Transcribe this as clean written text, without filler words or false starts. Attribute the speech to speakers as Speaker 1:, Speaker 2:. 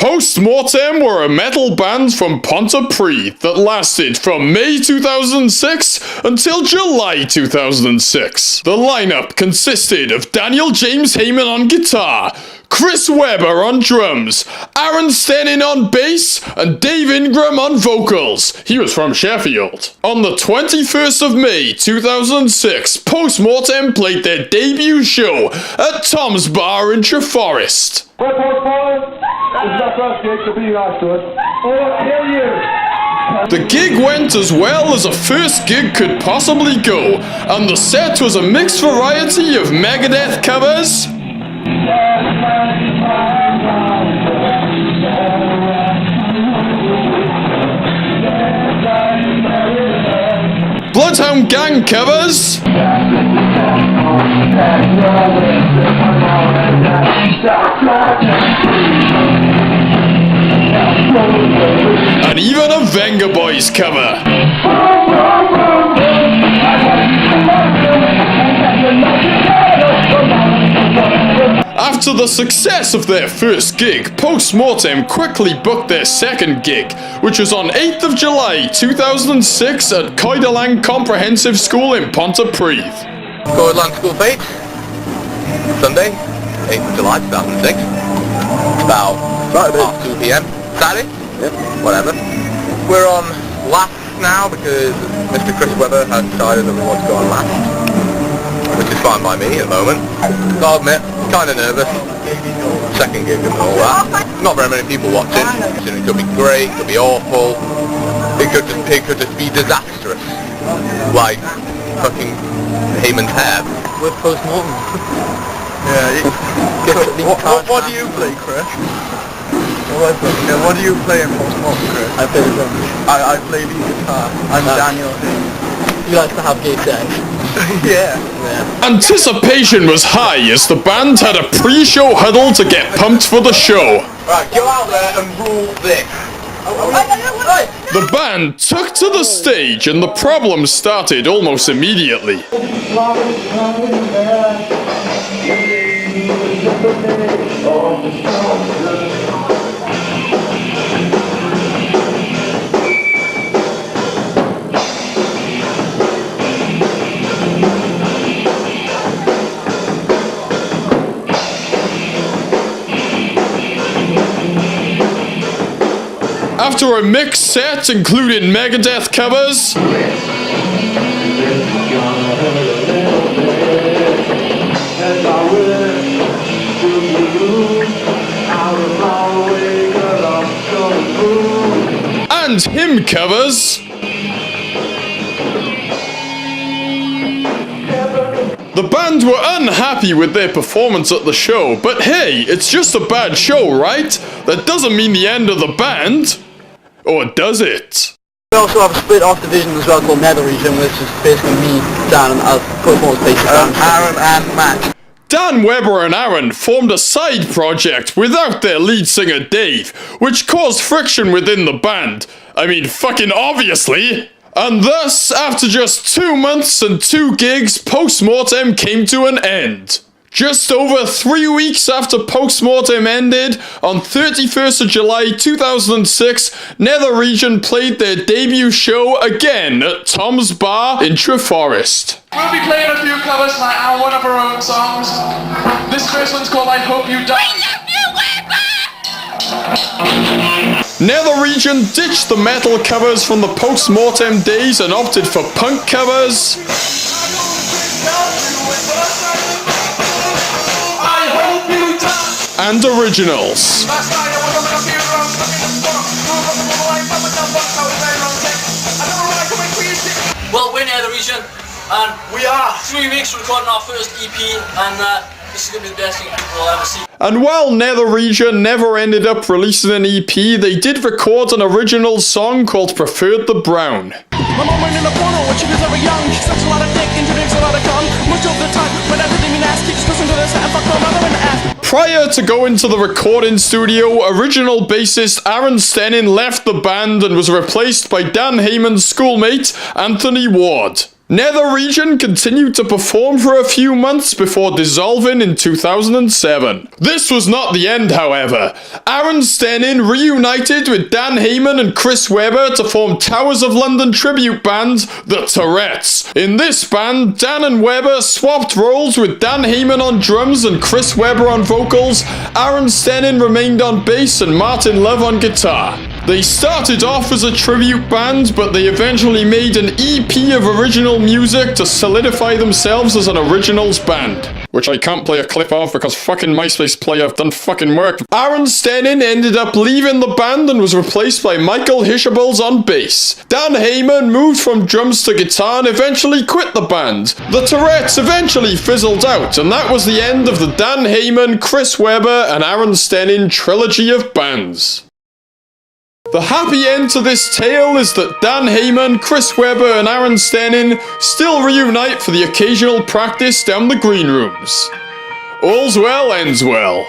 Speaker 1: Postmortem were a metal band from Pontypridd that lasted from May 2006 until July 2006. The lineup consisted of Daniel James Hayman on guitar, Chris Webber on drums, Aron Stenning on bass, and Dave Ingram on vocals. He was from Sheffield. On the 21st of May 2006, Postmortem played their debut show at Tom's Bar in Treforest. The gig went as well as a first gig could possibly go, and the set was a mixed variety of Megadeth covers, Bloodhound Gang covers, and even a Venga Boys cover. After the success of their first gig, Postmortem quickly booked their second gig, which was on 8th of July 2006 at Coedalang Comprehensive School in Pontypridd.
Speaker 2: Coedalang School Fete, Sunday, 8th of July 2006, about half 2 p.m. Saturday? Yep. Whatever. We're on last now because Mr. Chris Webber has decided that we want to go on last, which is fine by me at the moment. I'll admit, kind of nervous. Second gig and all that. Not very many people watching. It could be great, it could be awful. It could just be disastrous. Like fucking Hayman's hair.
Speaker 3: With Postmortem.
Speaker 4: What do you play, Chris? What do you play in Postmortem, Chris?
Speaker 3: I play the drums.
Speaker 4: I play the guitar. I'm Daniel Hayman.
Speaker 3: He likes to have gay sex.
Speaker 4: Yeah.
Speaker 1: Anticipation was high as the band had a pre-show huddle to get pumped for the show.
Speaker 2: Right, go out there and rule this.
Speaker 1: The band took to the stage and the problems started almost immediately. After a mixed set including Megadeth covers, and hymn covers, the band were unhappy with their performance at the show, but hey, it's just a bad show, right? That doesn't mean the end of the band. Or does it?
Speaker 3: We also have a split off division as well called Nether region, which is basically me, Dan, and
Speaker 4: Aaron and Matt.
Speaker 1: Dan, Webber and Aron formed a side project without their lead singer Dave, which caused friction within the band. I mean, fucking obviously. And thus, after just 2 months and 2 gigs, Postmortem came to an end. Just over 3 weeks after Postmortem ended, on 31st of July 2006, Nether region played their debut show again at Tom's Bar in Treforest.
Speaker 5: We'll be playing a few covers like one of our own songs. This first one's called I Hope You Die.
Speaker 1: Nether region ditched the metal covers from the Postmortem days and opted for punk covers, and originals.
Speaker 6: Well, we're Nether region, and we are 3 weeks recording our first EP, and this is going to be the best thing people will ever see.
Speaker 1: And while Nether region never ended up releasing an EP, they did record an original song called Preferred the Brown.
Speaker 7: My mom went in a porno when she was ever young. She sucks a lot of dick and she drinks a lot of cum. Most of the time, when everything in ass keeps listening to this, and fuck her mother in the ass.
Speaker 1: Prior to going to the recording studio, original bassist Aron Stenning left the band and was replaced by Dan Hayman's schoolmate, Anthony Ward. Nether region continued to perform for a few months before dissolving in 2007. This was not the end, however. Aron Stenning reunited with Dan Hayman and Chris Webber to form Towers of London tribute band, the Tourettes. In this band, Dan and Webber swapped roles with Dan Hayman on drums and Chris Webber on vocals. Aron Stenning remained on bass and Martin Love on guitar. They started off as a tribute band, but they eventually made an EP of original music to solidify themselves as an originals band. Which I can't play a clip of because fucking MySpace player done fucking work. Aron Stenning ended up leaving the band and was replaced by Michael Hishables on bass. Dan Hayman moved from drums to guitar and eventually quit the band. The Tourettes eventually fizzled out, and that was the end of the Dan Hayman, Chris Webber and Aron Stenning trilogy of bands. The happy end to this tale is that Dan Hayman, Chris Webber and Aron Stenning still reunite for the occasional practice down the green rooms. All's well ends well.